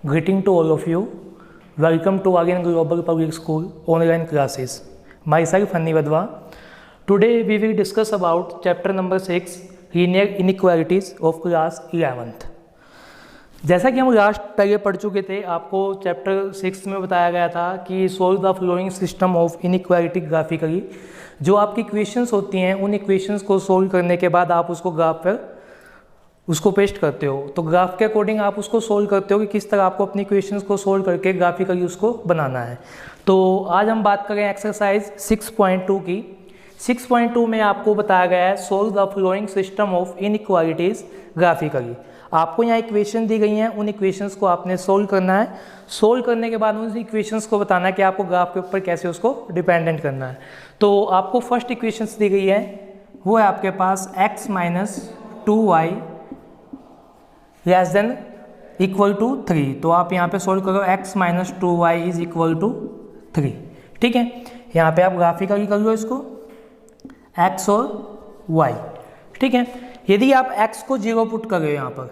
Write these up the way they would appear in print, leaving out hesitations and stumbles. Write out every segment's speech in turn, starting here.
Greeting to all of you. Welcome to Aryan Global Public School online classes. Myself Hanni Vadwa. Today we will discuss about chapter number 6 linear inequalities of class 11th. जैसा कि हम last पहले पढ़ चुके थे, आपको chapter 6 में बताया गया था कि solve the flowing system of inequality graphically. जो आपकी इक्वेशंस होती हैं उन इक्वेशंस को सोल्व करने के बाद आप उसको ग्राफ पर उसको पेस्ट करते हो. तो ग्राफ के अकॉर्डिंग आप उसको सोल्व करते हो कि किस तरह आपको अपनी इक्वेशंस को सोल्व करके ग्राफिकली उसको बनाना है. तो आज हम बात करें एक्सरसाइज 6.2 की. 6.2 में आपको बताया गया है solve the flowing system of inequalities graphically. आपको यहाँ इक्वेशन दी गई हैं, उन इक्वेशंस को आपने सोल्व करना है. सोल्व करने के बाद उन इक्वेशंस को बताना है कि आपको ग्राफ के ऊपर कैसे उसको डिपेंडेंट करना है. तो आपको फर्स्ट इक्वेशंस दी गई है, वो है आपके पास x minus 2y less than equal to 3. तो आप यहाँ पे सोल्व करो x minus 2y is equal to 3. ठीक है, यहाँ पे आप ग्राफिकली कर लो इसको x और y. ठीक है, यदि आप x को 0 पुट कर रहे हो, यहाँ पर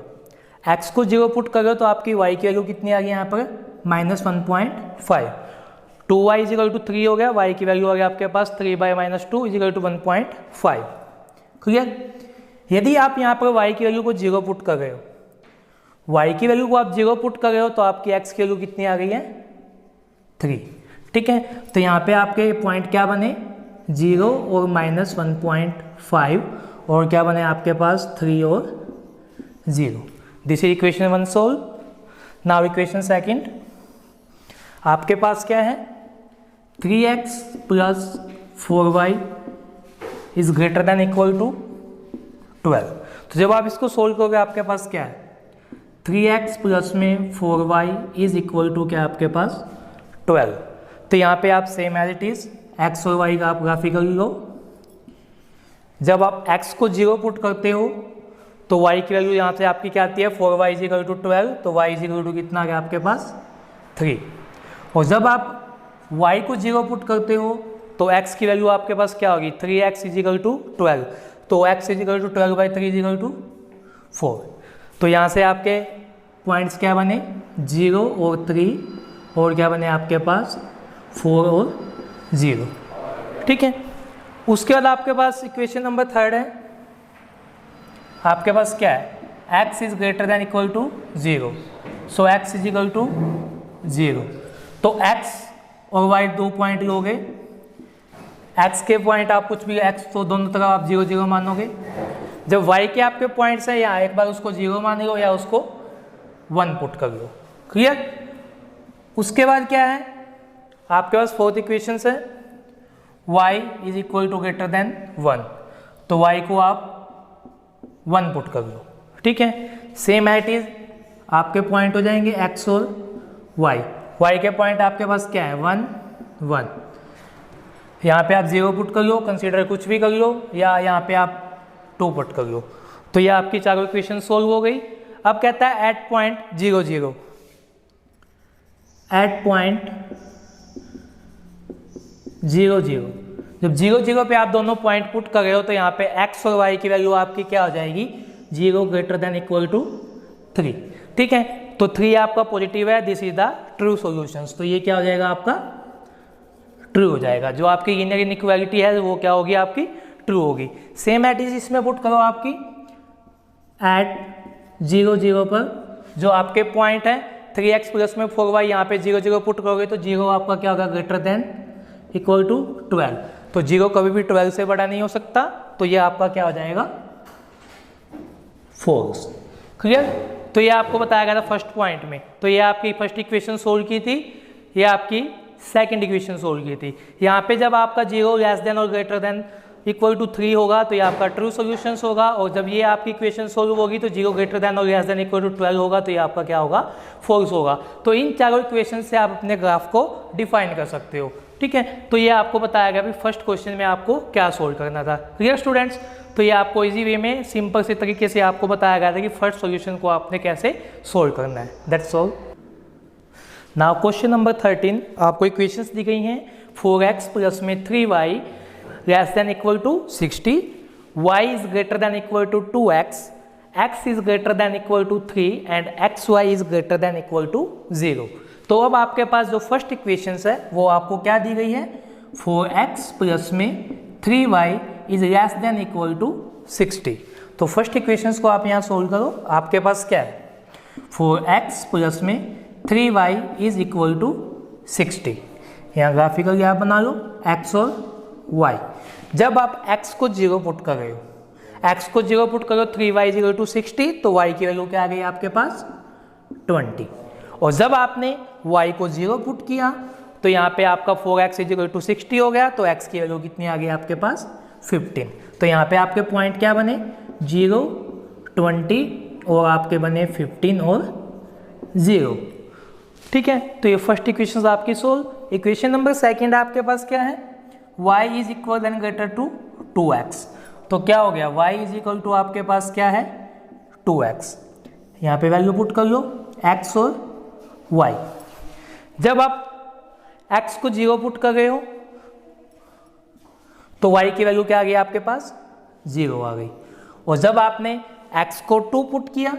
x को 0 पुट कर रहे हो तो आपकी y की वैल्यू कितनी आ गई यहाँ पर -1.5. 2y इज इक्वल टू 3 हो गया, y की वैल्यू आ गया आपके पास 3/-2 इज इक्वल टू 1.5. क्लियर. यदि आप यहाँ पर y की वैल्यू को 0 पुट कर रहे हो, y की वैल्यू को आप 0 पुट कर रहे हो तो आपकी x की वैल्यू कितनी आ गई है 3. ठीक है, तो यहाँ पे आपके पॉइंट क्या बने 0 और -1.5 और क्या बने आपके पास 3 और 0. This is equation 1 solve. Now equation second आपके पास क्या है 3x plus 4y is greater than equal to 12. तो जब आप इसको सोल्व करोगे आपके पास क्या है 3x प्लस में 4y इज इक्वल टू क्या आपके पास 12. तो यहाँ पे आप same as it is x और y का आप ग्राफिकल लो. जब आप x को 0 पुट करते हो तो y की वैल्यू यहाँ से आपकी क्या आती है 4y इज इक्वल टू 12. तो y इज इक्वल टू कितना आ गया आपके पास 3. और जब आप y को 0 पुट करते हो तो x की वैल्यू आपके पास क्या होगी 3x इज इक्वल टू 12. तो x is equal to 12/3 is equal to 4. तो यहाँ से आपके पॉइंट्स क्या बने 0 और 3 और क्या बने आपके पास 4 और 0. ठीक है, उसके बाद आपके पास इक्वेशन नंबर 3 है. आपके पास क्या है x is greater than equal to 0. So x is equal to 0. तो x और y दो पॉइंट लोगे. x के पॉइंट आप कुछ भी x तो दोनों तरफ आप 0 0 मानोगे. जब y के आपके पॉइंट्स हैं या एक बार उसको 0 मान लो या उसको 1 पुट कर लो. क्लियर. उसके बाद क्या है आपके पास फोर्थ इक्वेशन है y is equal to greater than 1. तो y को आप 1 पुट कर लो. ठीक है, सेम एट इज आपके पॉइंट हो जाएंगे x और y के पॉइंट आपके पास क्या है 1 1. यहाँ पे आप 0 पुट कर लो, कंसीडर कुछ भी कर लो, या यहाँ पे आप 2 पुट कर लो. तो ये आपकी चारों इक्वेशन सोल्व हो गई. अब कहता है एट पॉइंट 0 0. एट पॉइंट 0 0 जब 0 0 पे आप दोनों पॉइंट पुट कर रहे हो तो यहाँ पे x और y की वैल्यू आपकी क्या हो जाएगी 0 ग्रेटर देन इक्वल टू 3. ठीक है, तो 3 आपका पॉजिटिव है. This is the true solutions. तो ये क्या हो जाएगा आपका ट्रू हो जाएगा. जो आपकी लीनियर इनइक्वालिटी है वो क्या होगी आपकी ट्रू होगी. सेम एट इज इसमें पुट करो आपकी एट 0 0 पर जो आपके पॉइंट है 3x प्लस में 4y यहाँ पे 0 0 पुट करोगे तो 0 आपका क्या होगा ग्रेटर देन इक्वल टू 12. तो 0 कभी भी 12 से बड़ा नहीं हो सकता. तो ये आपका क्या हो जाएगा फॉल्स. क्लियर. तो ये आपको बताया गया था फर्स्ट पॉइंट में. तो ये आपकी फर्स्ट इक्वेशन सोल्व की थी, ये आपकी सेकंड इक्वेशन सोल्व की थी. यहाँ पे जब आपका 0 लेस देन और ग्रेटर देन इक्वल टू 3 होगा तो ये आपका ट्रू सॉल्यूशंस होगा. और जब ये आपकी इक्वेशन सोल्व होगी तो 0 ग्रेटर देन और लेस देन इक्वल टू 12 होगा तो ये आपका क्या होगा फॉल्स होगा. तो इन चारों इक्वेशन से आप अपने ग्राफ को डिफाइन कर सकते हो. ठीक है, तो ये आपको बताया गया फर्स्ट क्वेश्चन में आपको क्या सोल्व करना था. Clear students. तो ये आपको इजी वे में सिंपल से तरीके से आपको बताया गया था कि फर्स्ट सॉल्यूशन को आपने कैसे सोल्व करना है. That's all. Now question number 13 आपको इक्वेशंस दी गई हैं 4x प्लस में 3y less than equal to 60, y is greater than equal to 2x x is greater than equal to 3 and xy is greater than equal to 0। तो अब आपके पास जो first equations है वो आपको क्या दी गई है, 4x प्लस में 3y is less than equal to 60। तो फर्स्ट इक्वेशंस को आप यहाँ सोल्व करो, आपके पास क्या है 4x प्लस में 3y इज इक्वल टू 60। यहाँ ग्राफिकल आप बना लो x और y। जब आप x को 0 पुट कर रहे हो, x को 0 पुट करो 3y इज इक्वल टू 60, तो y की वैल्यू क्या आ गई आपके पास 20। और जब आपने y को 0 पुट किया तो यहाँ पे आपका 4x इज इक्वल टू 60 हो गया, तो x की वैल्यू कितनी आ गई आपके पास 15। तो यहाँ पे आपके पॉइंट क्या बने 0, 20 और आपके बने 15 और 0। ठीक है, तो ये फर्स्ट इक्वेशन आपकी सोल्व। इक्वेशन नंबर सेकंड आपके पास क्या है, y is equal than greater to 2x। तो क्या हो गया y इज इक्वल टू आपके पास क्या है 2x। यहाँ पे वैल्यू पुट कर लो x और y। जब आप x को 0 पुट कर रहे हो तो y की वैल्यू क्या आ गई आपके पास 0 आ गई। और जब आपने x को 2 पुट किया,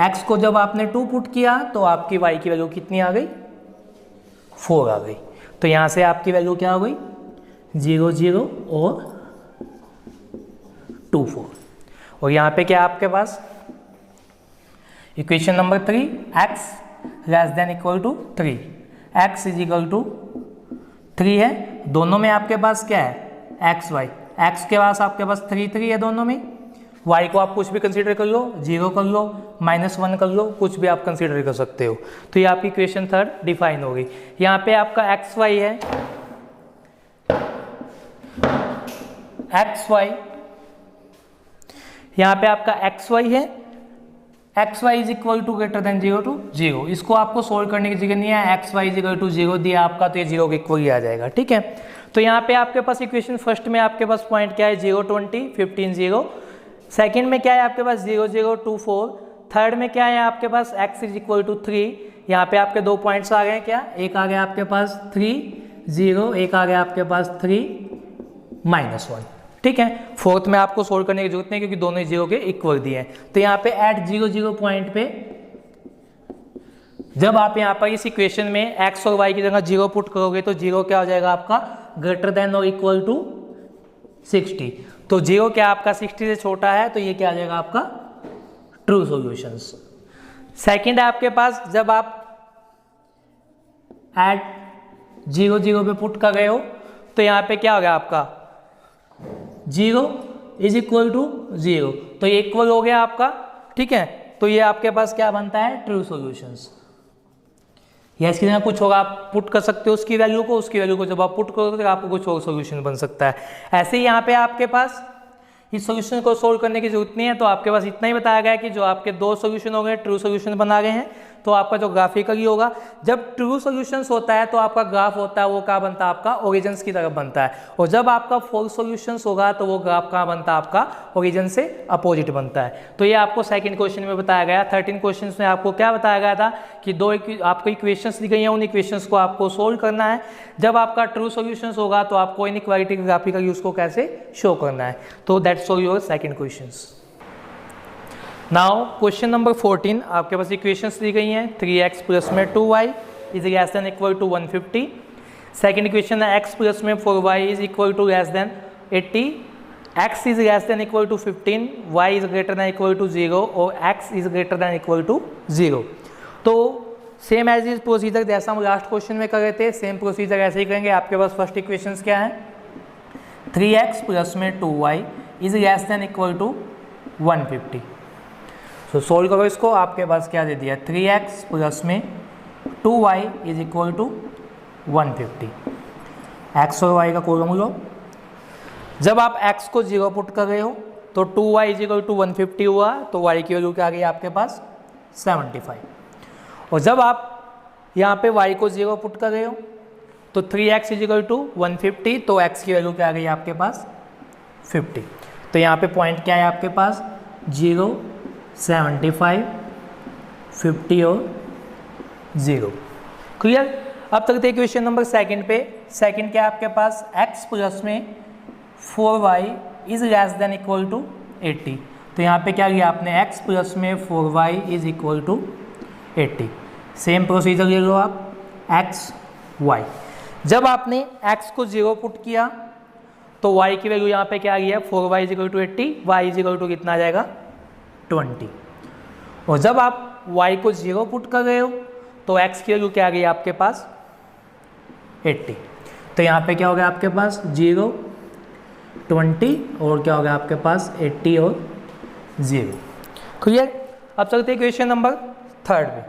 x को जब आपने 2 पुट किया तो आपकी y की वैल्यू कितनी आ गई 4 आ गई। तो यहाँ से आपकी वैल्यू क्या हो गई 0, 0 और 2, 4। और यहाँ पे क्या आपके पास equation number 3 x less than equal to 3, x is equal to 3 है। दोनों में आपके पास क्या है x y, x के पास आपके पास 3, 3 है दोनों में। y को आप कुछ भी कंसीडर कर लो, 0 कर लो, -1 कर लो, कुछ भी आप कंसीडर कर सकते हो। तो ये आपकी इक्वेशन थर्ड डिफाइन हो गई। यहाँ पे आपका एक्स वाई है, एक्स वाई, यहाँ पे आपका एक्स वाई है, x y is equal to greater than 0 to 0। इसको आपको सोल्व करने की जगह नहीं है, x y is equal to 0 दिया आपका तो ये 0 के इक्वल ही आ जाएगा। ठीक है, तो यहाँ पे आपके पास इक्वेशन फर्स्ट में आपके पास पॉइंट क्या है 0, 20, 15, 0। सेकेंड में क्या है आपके पास 0, 0, 2, 4। थर्ड में क्या है आपके पास x इज इक्वल टू 3। यहाँ पे आपके 2 पॉइंट्स आ गए, क्या एक आ गया आपके पास 3, 0, एक आ गया आपके पास 3, -1। ठीक है, फोर्थ में आपको सोल्व करने की जरूरत नहीं क्योंकि दोनों 0 के इक्वल दिए हैं। तो यहाँ पे एट 0, 0 पॉइंट पे जब आप यहाँ पर इस इक्वेशन में x और y की जगह 0 पुट करोगे तो 0 क्या हो जाएगा आपका ग्रेटर देन और इक्वल टू 60। तो 0 क्या आपका 60 से छोटा है, तो ये क्या आ जाएगा आपका ट्रू सॉल्यूशंस। सेकंड है आपके पास जब आप एट 0, 0 पे पुट कर रहे हो तो यहाँ पे क्या हो गया आपका 0 इज इक्वल टू 0, तो ये इक्वल हो गया आपका। ठीक है, तो ये आपके पास क्या बनता है ट्रू सॉल्यूशंस। या इसकी जगह कुछ होगा आप पुट कर सकते हो उसकी वैल्यू को जब आप पुट करोगे तो आपको कुछ और सॉल्यूशन बन सकता है। ऐसे ही यहाँ पे आपके पास इस सॉल्यूशन को सोल्व करने की जरूरत नहीं है, तो आपके पास इतना ही बताया गया है कि जो आपके 2 सॉल्यूशन हो गए ट्रू सॉल्यूशन बना गए हैं, तो आपका जो ग्राफिकल ही होगा। जब ट्रू सॉल्यूशंस होता है तो आपका ग्राफ होता है वो क्या बनता है आपका ओरिजिन की तरफ बनता है, और जब आपका फॉल्स सॉल्यूशंस होगा तो वो ग्राफ कहाँ बनता है आपका ओरिजिन से अपोजिट बनता है। तो ये आपको सेकंड क्वेश्चन में बताया गया। 13 क्वेश्चन में आपको क्या बताया गया था कि 2 आपको इक्वेशंस दी गई हैं, उन इक्वेशंस को आपको सोल्व करना है। जब आपका ट्रू सॉल्यूशंस होगा तो आपको इनइक्वालिटी ग्राफिकली उसको कैसे शो करना है। तो that's all your second questions. Now question number 14 आपके पास इक्वेशंस दी गई हैं 3x प्लस में 2y is less than equal to 150। Second equation है x प्लस में 4y is equal to less than 80, x is less than equal to 15, y is greater than equal to 0 और x is greater than equal to 0। तो same as is procedure जैसा हम last question में कर रहे थे, same procedure ऐसे ही करेंगे। आपके पास फर्स्ट इक्वेशंस क्या है 3x प्लस में 2y is less than equal to 150। तो सोल्व करो इसको, आपके पास क्या दे दिया 3x प्लस में 2y is equal to 150। x और y का कॉलम लो। जब आप x को 0 पुट कर रहे हो तो 2y इज इक्वल टू 150 हुआ, तो y की वैल्यू क्या आ गई आपके पास 75। और जब आप यहाँ पे y को 0 पुट कर रहे हो तो 3x इज इक्वल टू 150, तो x की वैल्यू क्या आ गई आपके पास 50। तो यहाँ पे पॉइंट क्या है आपके पास 0, 75, 50 और 0। क्लियर। अब तक थे क्वेश्चन नंबर सेकंड पे। सेकंड क्या है आपके पास x प्लस में 4y is less than equal to 80। तो यहाँ पे क्या लिया आपने x प्लस में 4y is equal to 80। Same procedure ले लो आप, x y। जब आपने x को 0 पुट किया तो y की वैल्यू यहाँ पे क्या आ गया, 4y is equal to 80, y is equal to कितना आ जाएगा 20। और जब आप y को 0 पुट कर रहे हो तो x की वैल्यू क्या आ गई आपके पास 80। तो यहाँ पे क्या हो गया आपके पास 0 20 और क्या हो गया आपके पास 80 और 0। क्लियर। अब चलते हैं क्वेश्चन नंबर 3 में।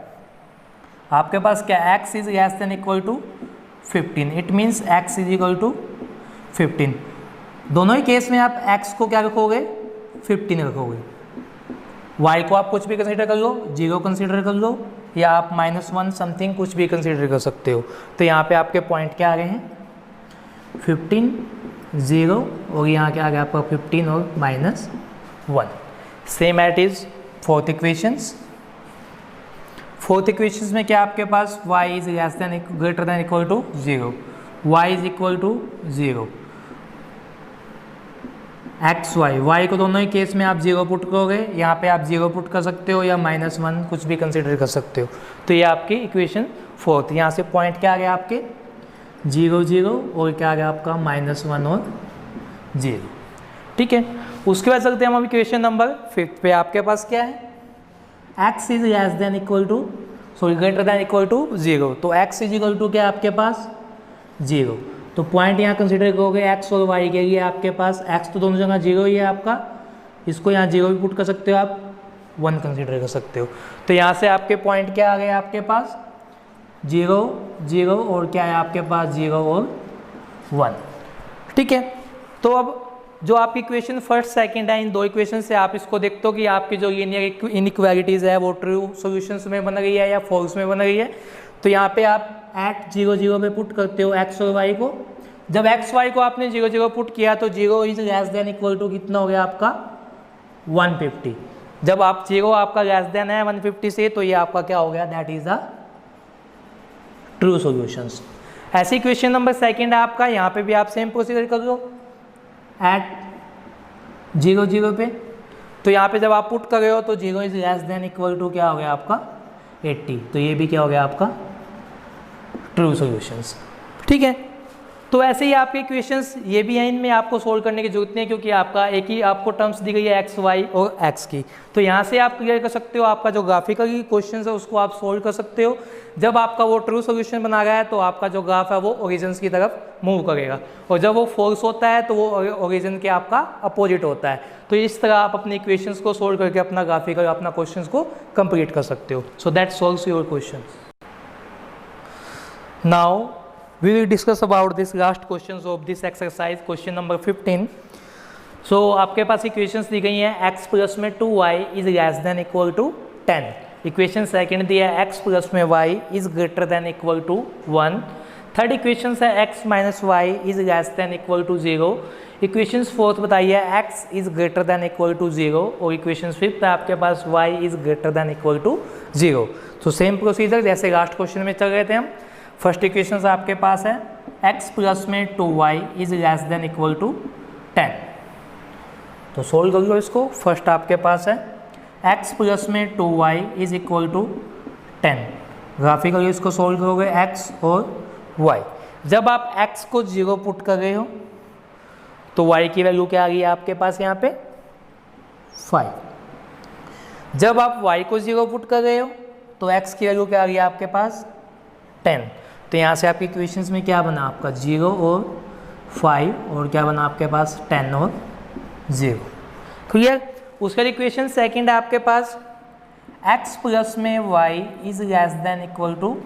आपके पास क्या x is less than equal to 15, it means x is equal to 15। दोनों ही केस में आप x को क्या रखोगे 15 रखोगे, y को आप कुछ भी कंसीडर कर लो, 0 कंसीडर कर लो या आप -1 समथिंग कुछ भी कंसीडर कर सकते हो। तो यहाँ पे आपके पॉइंट क्या आ गए हैं 15 0 और यहाँ क्या आ गया आपका 15 और -1। Same at is fourth equations. Fourth equations में क्या आपके पास y is less than greater than equal to 0, y is equal to 0, x y को दोनों ही केस में आप 0 पुट करोगे, यहाँ पे आप 0 पुट कर सकते हो या -1 कुछ भी कंसीडर कर सकते हो। तो ये आपकी इक्वेशन फोर्थ। यहाँ से पॉइंट क्या आ गया आपके 0 0 और क्या आ गया आपका -1 और 0। ठीक है, उसके बाद चलते हैं हम इक्वेशन नंबर 5 पे। आपके पास क्या है x is less than equal to greater than equal to 0, तो x इज इक्वल टू क्या आपके पास 0। तो पॉइंट यहाँ कंसीडर करोगे x और y के लिए आपके पास x तो दोनों जगह 0 ही है आपका, इसको यहाँ 0 भी पुट कर सकते हो आप, 1 कंसीडर कर सकते हो। तो यहाँ से आपके पॉइंट क्या आ गए आपके पास 0 0 और क्या है आपके पास 0 और 1। ठीक है, तो अब जो आपकी इक्वेशन फर्स्ट सेकंड है, इन दो इक्वेशन से आप इसको देखते हो कि आपकी जो लीनियर इनइक्वालिटीज़ है वो ट्रू सॉल्यूशंस में बन गई है या फॉल्स में बन गई है। तो यहाँ पे आप एट 0 0 पे पुट करते हो x और y को। जब x y को आपने 0 0 पुट किया तो 0 is less than equal to कितना हो गया आपका 150। जब आप 0 आपका लेस देन है 150 से, तो ये आपका क्या हो गया, that is the true solutions. ऐसी क्वेश्चन नंबर सेकंड है आपका, यहाँ पे भी आप सेम प्रोसीजर कर लो एट 0 0 पे। तो यहाँ पे जब आप पुट कर रहे हो तो 0 is less than equal to क्या हो गया आपका 80, तो ये भी क्या हो गया आपका ट्रू सॉल्यूशंस। ठीक है, तो ऐसे ही आपके इक्वेशंस ये भी हैं, इनमें आपको सोल्व करने की जरूरत नहीं है क्योंकि आपका एक ही आपको टर्म्स दी गई है x y और x की। तो यहाँ से आप क्लियर कर सकते हो, आपका जो ग्राफिकल क्वेश्चन है उसको आप सोल्व कर सकते हो। जब आपका वो ट्रू सॉल्यूशन बना गया है तो आपका जो ग्राफ है वो ओरिजिन्स की तरफ मूव करेगा, और जब वो फोर्स होता है तो वो ओरिजिन के आपका अपोजिट होता है। तो इस तरह आप अपने इक्वेशंस को सोल्व करके अपना ग्राफिकल अपना क्वेश्चन को कंप्लीट कर सकते हो। So that solves your question. Now we will discuss about this last questions of this exercise, question number 15. So आपके पास इक्वेशंस दी गई हैं x प्लस में 2y is less than equal to 10। Equation second दिया है x plus में y is greater than equal to 1। Third equation है x minus y is less than equal to 0। Equation fourth बताइए x is greater than equal to 0 और equation fifth है आपके पास y is greater than equal to 0। तो same procedure जैसे last question में चल रहे थे हम। फर्स्ट इक्वेशन आपके पास है x प्लस में 2y is less than equal to 10। तो सोल्व कर लो इसको। फर्स्ट आपके पास है x प्लस में 2y is equal to 10। Graphically इसको सोल्व करोगे x और y। जब आप x को 0 पुट कर रहे हो तो y की वैल्यू क्या आ गई आपके पास यहाँ पे 5। जब आप y को 0 पुट कर रहे हो तो x की वैल्यू क्या आ गई आपके पास 10। तो यहाँ से आपकी इक्वेशंस में क्या बना आपका 0 और 5 और क्या बना आपके पास 10 और 0। क्लियर। उसका इक्वेशन सेकंड है आपके पास x प्लस में y is less than equal to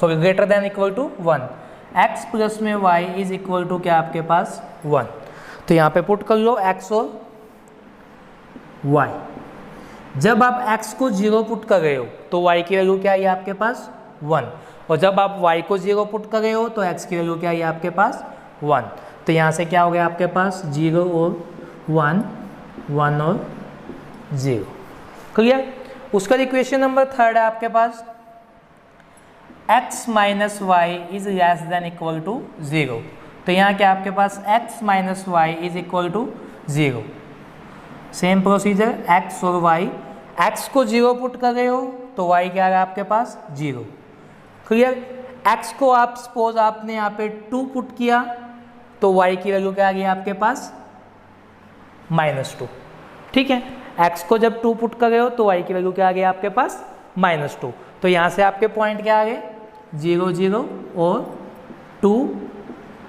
greater than equal to 1। x plus में y इज इक्वल टू क्या आपके पास 1। तो यहाँ पे पुट कर लो x और y। जब आप x को 0 पुट कर रहे हो तो y की वैल्यू क्या है आपके पास 1, और जब आप y को 0 पुट कर रहे हो तो x की वैल्यू क्या है आपके पास 1। तो यहाँ से क्या हो गया आपके पास 0 और 1 1 और 0। क्लियर। उसका इक्वेशन नंबर थर्ड है आपके पास x minus y is less than equal to 0। तो यहाँ क्या आपके पास x minus y is equal to 0। Same procedure x और y, x को 0 पुट कर रहे हो तो y क्या आ रहा है आपके पास 0। क्लियर। x को आप सपोज आपने यहाँ पे 2 पुट किया तो y की वैल्यू क्या आ गई आपके पास -2। ठीक है, x को जब 2 पुट कर रहे हो तो y की वैल्यू क्या आ गई आपके पास -2। तो यहाँ से आपके पॉइंट क्या आ गए 0 0 और 2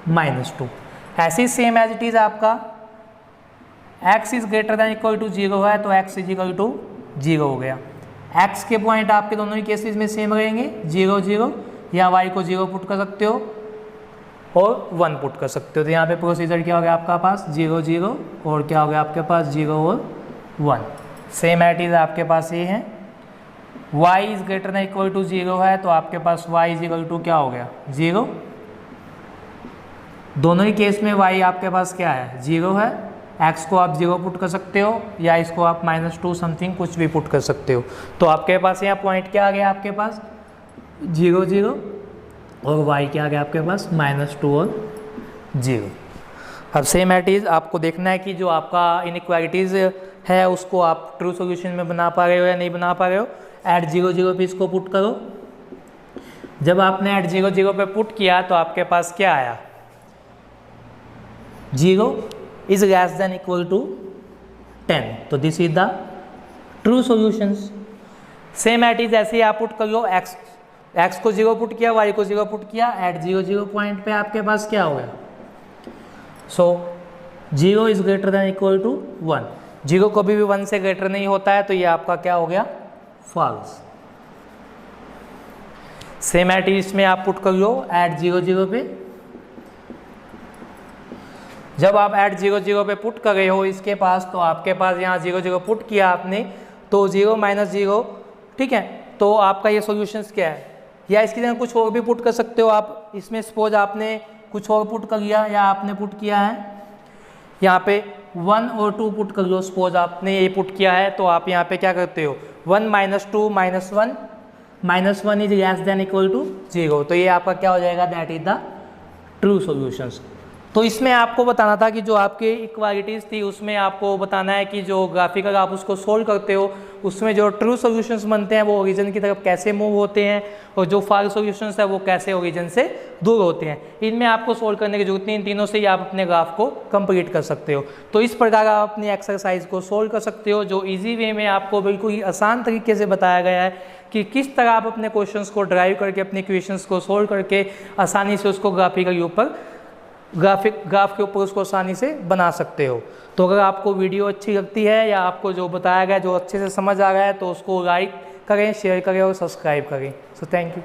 -2। ऐसे ही सेम एज इट इज आपका x is greater than equal to 0 है तो x इज इक्वल टू 0 हो गया। x के पॉइंट आपके दोनों ही केसेस में सेम रहेंगे 0 0, या y को 0 पुट कर सकते हो और 1 पुट कर सकते हो। तो यहाँ पे प्रोसीजर क्या हो गया आपका पास 0 0 और क्या हो गया आपके पास 0 और 1। सेम एट इज आपके पास ये है y is greater than equal to 0 है तो आपके पास y इज इक्वल टू क्या हो गया 0। दोनों ही केस में y आपके पास क्या है 0 है। x को आप 0 पुट कर सकते हो या इसको आप -2 समथिंग कुछ भी पुट कर सकते हो। तो आपके पास यहाँ पॉइंट क्या आ गया आपके पास 0 0 और y क्या आ गया आपके पास -2 और 0। अब सेम एट इज आपको देखना है कि जो आपका इनइक्वालिटीज़ है उसको आप ट्रू सॉल्यूशन में बना पा रहे हो या नहीं बना पा रहे हो। ऐट 0 0 पे इसको पुट करो। जब आपने ऐट 0 0 पे पुट किया तो आपके पास क्या आया 0 is less than equal to 10। तो this is the true solutions. Same at is ऐसे ही आप पुट कर लो x को 0 पुट किया y को 0 पुट किया ऐट 0 0 पॉइंट पे आपके पास क्या हो गया so 0 is greater than equal to 1। 0 कभी भी 1 से ग्रेटर नहीं होता है तो ये आपका क्या हो गया फॉल्स। सेम एट इज में आप पुट कर लो ऐट 0 0 पे। जब आप ऐट 0 0 पे पुट कर रहे हो इसके पास तो आपके पास यहाँ 0 0 पुट किया आपने तो 0 -0। ठीक है, तो आपका ये सॉल्यूशंस क्या है, या इसकी जगह कुछ और भी पुट कर सकते हो आप। इसमें सपोज आपने कुछ और पुट कर लिया या आपने पुट किया है यहाँ पे 1 और 2 पुट कर लो। सपोज आपने ये पुट किया है तो आप यहाँ पे क्या करते हो 1 -2 -1 is less than equal to 0। तो ये आपका क्या हो जाएगा that is the true solutions. तो इसमें आपको बताना था कि जो आपके इक्वालिटीज़ थी उसमें आपको बताना है कि जो ग्राफिकल आप उसको सोल्व करते हो उसमें जो ट्रू सॉल्यूशंस बनते हैं वो ओरिजिन की तरफ कैसे मूव होते हैं और जो फॉल्स सॉल्यूशंस है वो कैसे ओरिजिन से दूर होते हैं। इनमें आपको सोल्व करने की जरूरत नहीं, इन तीनों से ही आप अपने ग्राफ को कंप्लीट कर सकते हो। तो इस प्रकार आप अपनी एक्सरसाइज को सोल्व कर सकते हो जो ईजी वे में आपको बिल्कुल ही आसान तरीके से बताया गया है कि किस तरह आप अपने क्वेश्चंस को ड्राइव करके अपने क्वेश्चंस को सोल्व करके आसानी से उसको ग्राफ के ऊपर उसको आसानी से बना सकते हो। तो अगर आपको वीडियो अच्छी लगती है या आपको जो बताया गया जो अच्छे से समझ आ गया है तो उसको लाइक करें, शेयर करें और सब्सक्राइब करें। So thank you.